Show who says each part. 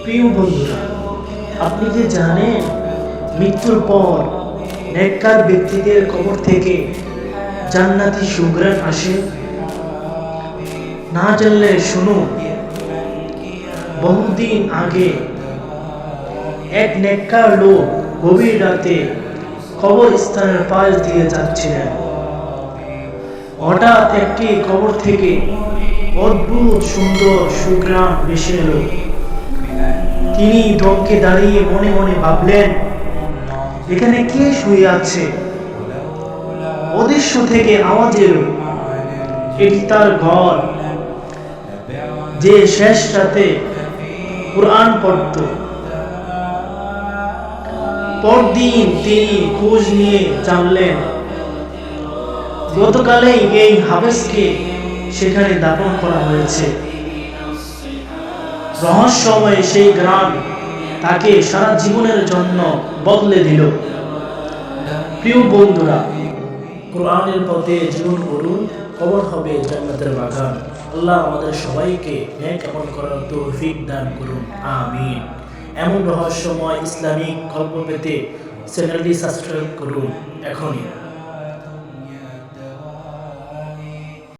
Speaker 1: প্রিয় বন্ধুরা, আপনি কি জানেন মৃত্যুর পর নেককার ব্যক্তিদের কবর থেকে জান্নাতি সুঘ্রাণ আসে? না জানলে শুনুন। বহুদিন আগে এক নেককার লোক গভীর রাতে কবরস্থানের পাশ দিয়ে যাচ্ছিলেন। হঠাৎ একটি কবর থেকে অদ্ভুত সুন্দর সুঘ্রাণ ভেসে এলো। তিনি থমকে দাঁড়িয়ে মনে মনে ভাবলেন, এখানে কে শুয়ে আছে? অদৃশ্য থেকে আওয়াজ এলো, এটি তার ঘর, যে শেষ রাতে কুরআন পড়ত। পরদিন তিনি খোঁজ নিয়ে জানলেন, গতকালেই এই হাফেজকে সেখানে দাফন করা হয়েছে। রহস্যময় সেই গ্রাম তাকে সারা জীবনের জন্য বদলে দিল। প্রিয় বন্ধুরা, কোরআনের পথে জীবন করুন, কবর হবে জান্নাতের বাগান। আল্লাহ আমাদের সবাইকে নেক আমল করার তৌফিক দান করুন, আমিন। এমন রহস্যময় ইসলামিক গল্প পেতে চ্যানেলটি সাবস্ক্রাইব করুন এখনই।